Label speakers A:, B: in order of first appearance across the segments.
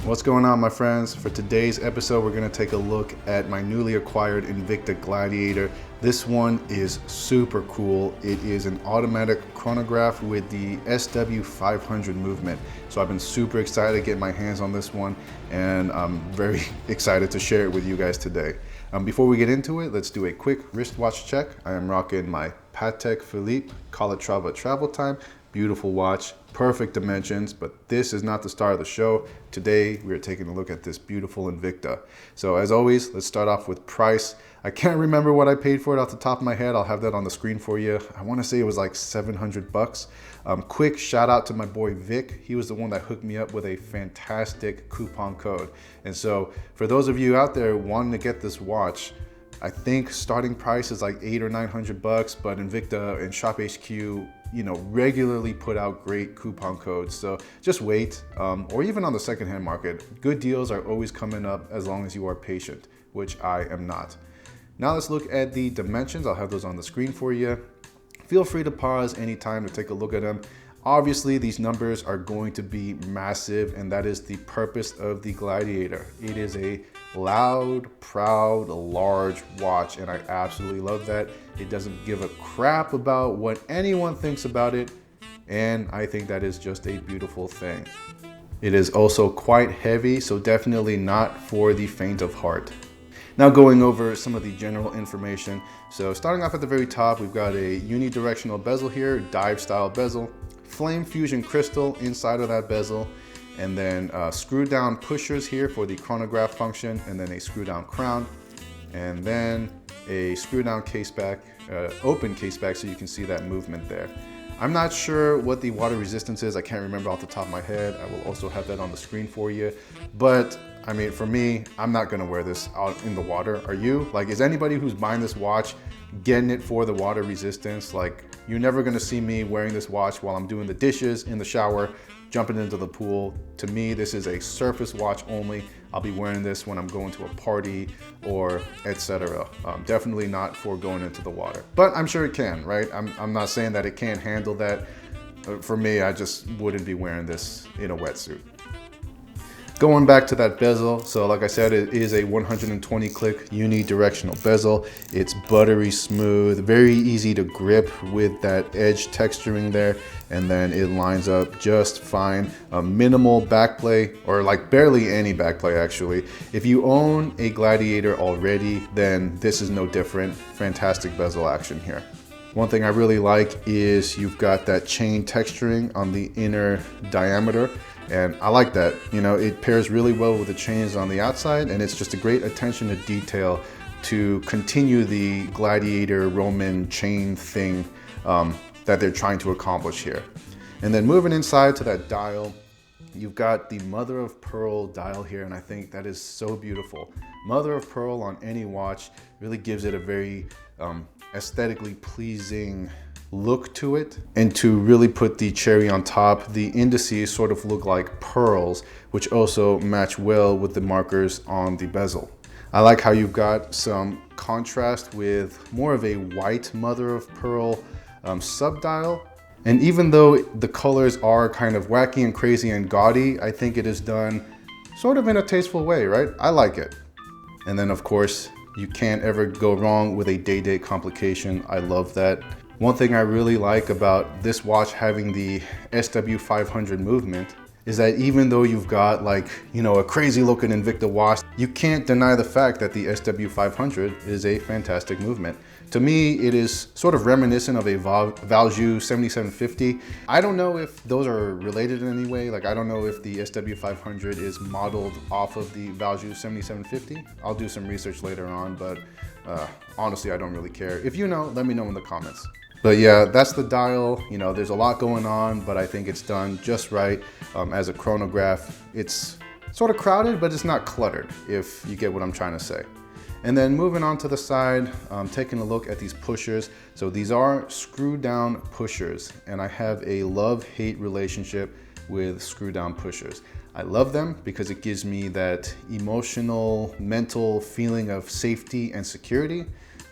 A: What's going on, my friends? For today's episode, we're going to take a look at my newly acquired Invicta Gladiator. This one is super cool. It is an automatic chronograph with the SW500 movement. So I've been super excited to get my hands on this one, and I'm very excited to share it with you guys today. Before we get into it, let's do a quick wristwatch check. I am rocking my Patek Philippe Calatrava Travel Time. Beautiful watch, perfect dimensions, but this is not the star of the show. Today, we are taking a look at this beautiful Invicta. So as always, let's start off with price. I can't remember what I paid for it off the top of my head. I'll have that on the screen for you. I want to say it was like 700 bucks. Quick shout out to my boy Vic. He was the one that hooked me up with a fantastic coupon code. And so for those of you out there wanting to get this watch, I think starting price is like 800 or 900 bucks, but Invicta and Shop HQ, regularly put out great coupon codes. So just wait, or even on the secondhand market, good deals are always coming up as long as you are patient, which I am not. Now let's look at the dimensions. I'll have those on the screen for you. Feel free to pause anytime to take a look at them. Obviously, these numbers are going to be massive, and that is the purpose of the Gladiator. It is a loud, proud, large watch, and I absolutely love that. It doesn't give a crap about what anyone thinks about it, and I think that is just a beautiful thing. It is also quite heavy, so definitely not for the faint of heart. Now going over some of the general information. So starting off at the very top, we've got a unidirectional bezel here, dive style bezel, flame fusion crystal inside of that bezel, and then screw down pushers here for the chronograph function, and then a screw down crown, and then a screw down caseback, open caseback, so you can see that movement there. I'm not sure what the water resistance is. I can't remember off the top of my head. I will also have that on the screen for you. But I mean, for me, I'm not gonna wear this out in the water. Are you? Like, is anybody who's buying this watch getting it for the water resistance? Like, you're never gonna see me wearing this watch while I'm doing the dishes, in the shower, jumping into the pool. To me, this is a surface watch only. I'll be wearing this when I'm going to a party or etc. Definitely not for going into the water, but I'm sure it can, right? I'm not saying that it can't handle that. For me, I just wouldn't be wearing this in a wetsuit. Going back to that bezel, so like I said, it is a 120 click unidirectional bezel. It's buttery smooth, very easy to grip with that edge texturing there, and then it lines up just fine. A minimal backplay, or like barely any backplay actually. If you own a Gladiator already, then this is no different. Fantastic bezel action here. One thing I really like is you've got that chain texturing on the inner diameter. And I like that, it pairs really well with the chains on the outside, and it's just a great attention to detail to continue the Gladiator Roman chain thing that they're trying to accomplish here. And then moving inside to that dial, you've got the mother of pearl dial here, and I think that is so beautiful. Mother of pearl on any watch really gives it a very aesthetically pleasing look to it. And to really put the cherry on top, the indices sort of look like pearls, which also match well with the markers on the bezel. I like how you've got some contrast with more of a white mother of pearl subdial. And even though the colors are kind of wacky and crazy and gaudy, I think it is done sort of in a tasteful way, right? I like it. And then of course, you can't ever go wrong with a day-date complication. I love that. One thing I really like about this watch having the SW500 movement is that even though you've got a crazy looking Invicta watch, you can't deny the fact that the SW500 is a fantastic movement. To me, it is sort of reminiscent of a Valjoux 7750. I don't know if those are related in any way. I don't know if the SW500 is modeled off of the Valjoux 7750. I'll do some research later on, but honestly, I don't really care. If you know, let me know in the comments. But yeah, that's the dial. There's a lot going on, but I think it's done just right. As a chronograph, it's sort of crowded, but it's not cluttered, if you get what I'm trying to say. And then moving on to the side, taking a look at these pushers. So these are screw down pushers, and I have a love-hate relationship with screw down pushers. I love them because it gives me that emotional, mental feeling of safety and security,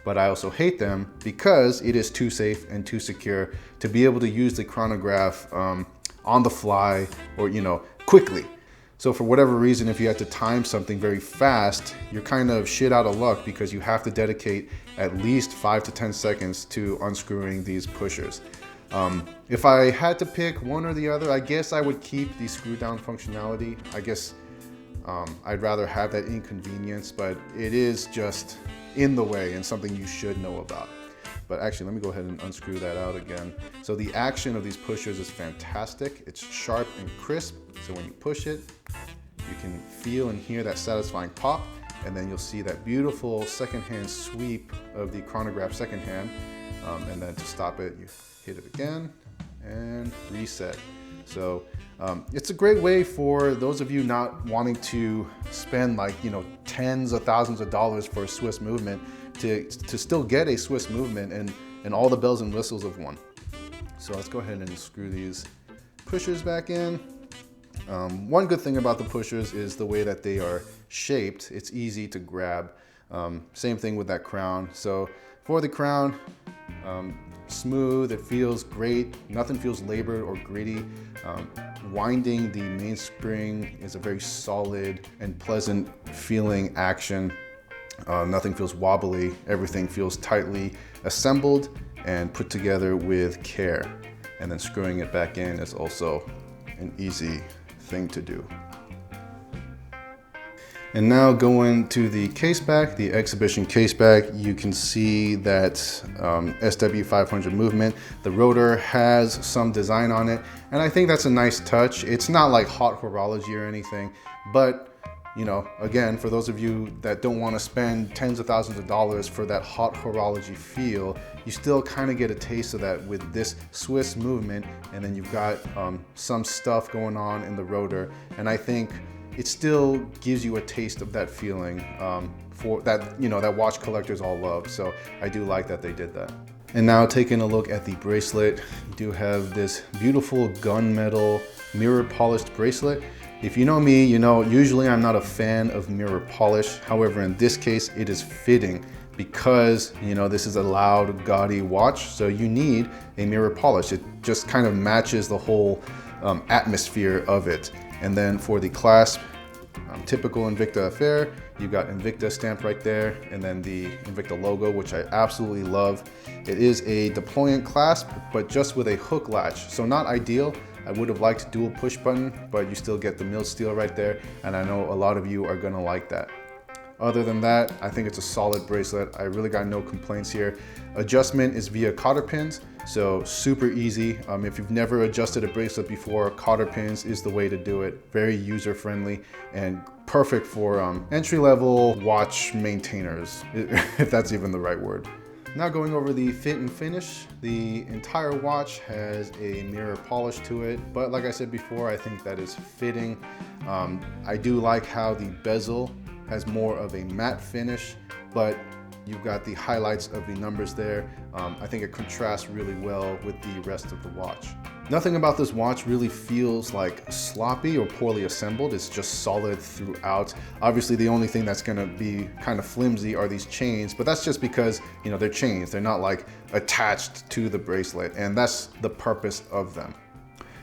A: but I also hate them because it is too safe and too secure to be able to use the chronograph on the fly or, quickly. So for whatever reason, if you have to time something very fast, you're kind of shit out of luck because you have to dedicate at least 5 to 10 seconds to unscrewing these pushers. If I had to pick one or the other, I guess I would keep the screw down functionality. I guess I'd rather have that inconvenience, but it is just in the way and something you should know about. But actually, let me go ahead and unscrew that out again. So the action of these pushers is fantastic. It's sharp and crisp. So when you push it, you can feel and hear that satisfying pop. And then you'll see that beautiful secondhand sweep of the chronograph secondhand. And then to stop it, you hit it again and reset. So it's a great way for those of you not wanting to spend tens of thousands of dollars for a Swiss movement to still get a Swiss movement and all the bells and whistles of one. So let's go ahead and screw these pushers back in. One good thing about the pushers is the way that they are shaped. It's easy to grab. Same thing with that crown. So for the crown, smooth, it feels great. Nothing feels labored or gritty. Winding the mainspring is a very solid and pleasant feeling action. Nothing feels wobbly. Everything feels tightly assembled and put together with care. And then screwing it back in is also an easy thing to do. And now going to the Caseback, the exhibition Caseback, you can see that SW500 movement. The rotor has some design on it, and I think that's a nice touch. It's not like hot horology or anything, but again, for those of you that don't want to spend tens of thousands of dollars for that hot horology feel, you still kind of get a taste of that with this Swiss movement, and then you've got some stuff going on in the rotor, and I think it still gives you a taste of that feeling for that, that watch collectors all love. So I do like that they did that. And now taking a look at the bracelet, you do have this beautiful gunmetal mirror polished bracelet. If you know me, usually I'm not a fan of mirror polish. However, in this case, it is fitting because, this is a loud, gaudy watch. So you need a mirror polish. It just kind of matches the whole atmosphere of it. And then for the clasp, typical Invicta affair, you've got Invicta stamped right there, and then the Invicta logo, which I absolutely love. It is a deployant clasp, but just with a hook latch. So not ideal. I would have liked dual push button, but you still get the milled steel right there, and I know a lot of you are gonna like that. Other than that, I think it's a solid bracelet. I really got no complaints here. Adjustment is via cotter pins, so super easy. If you've never adjusted a bracelet before, cotter pins is the way to do it. Very user-friendly and perfect for entry-level watch maintainers, if that's even the right word. Now going over the fit and finish, the entire watch has a mirror polish to it, but like I said before, I think that is fitting. I do like how the bezel has more of a matte finish, but you've got the highlights of the numbers there. I think it contrasts really well with the rest of the watch. Nothing about this watch really feels like sloppy or poorly assembled. It's just solid throughout. Obviously, the only thing that's gonna be kind of flimsy are these chains, but that's just because, they're chains. They're not like attached to the bracelet, and that's the purpose of them.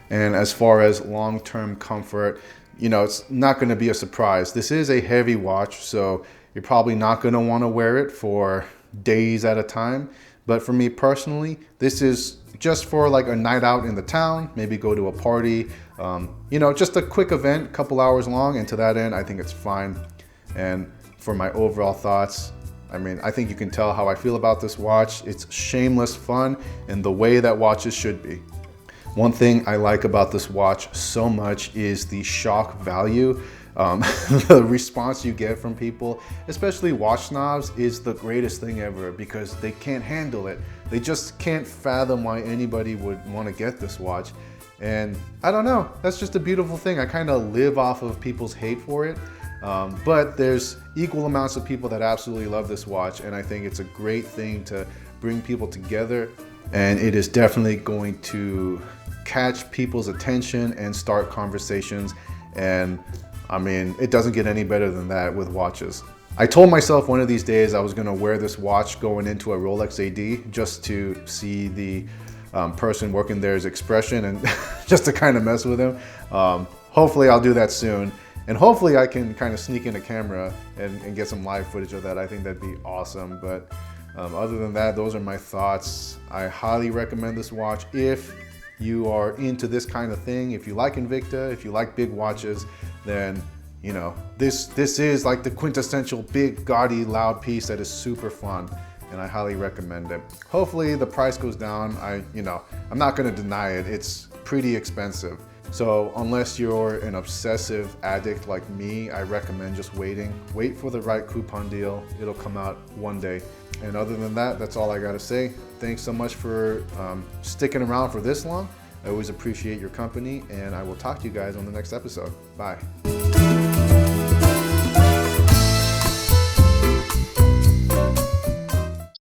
A: And as far as long-term comfort, it's not gonna be a surprise. This is a heavy watch, so you're probably not gonna wanna wear it for days at a time. But for me personally, this is just for like a night out in the town, maybe go to a party, just a quick event, couple hours long, and to that end, I think it's fine. And for my overall thoughts, I think you can tell how I feel about this watch. It's shameless fun in the way that watches should be. One thing I like about this watch so much is the shock value. The response you get from people, especially watch snobs, is the greatest thing ever because they can't handle it. They just can't fathom why anybody would want to get this watch. And I don't know, that's just a beautiful thing. I kind of live off of people's hate for it. But there's equal amounts of people that absolutely love this watch, and I think it's a great thing to bring people together, and it is definitely going to catch people's attention and start conversations. And I mean, it doesn't get any better than that with watches. I told myself one of these days I was gonna wear this watch going into a Rolex AD just to see the person working there's expression and just to kind of mess with him. Hopefully I'll do that soon. And hopefully I can kind of sneak in a camera and get some live footage of that. I think that'd be awesome. But other than that, those are my thoughts. I highly recommend this watch if you are into this kind of thing. If you like Invicta, if you like big watches, then you know, this is like the quintessential big, gaudy, loud piece that is super fun, and I highly recommend it. Hopefully the price goes down. I'm not gonna deny it. It's pretty expensive. So unless you're an obsessive addict like me, I recommend just waiting. Wait for the right coupon deal. It'll come out one day. And other than that, that's all I gotta say. Thanks so much for sticking around for this long. I always appreciate your company, and I will talk to you guys on the next episode. Bye.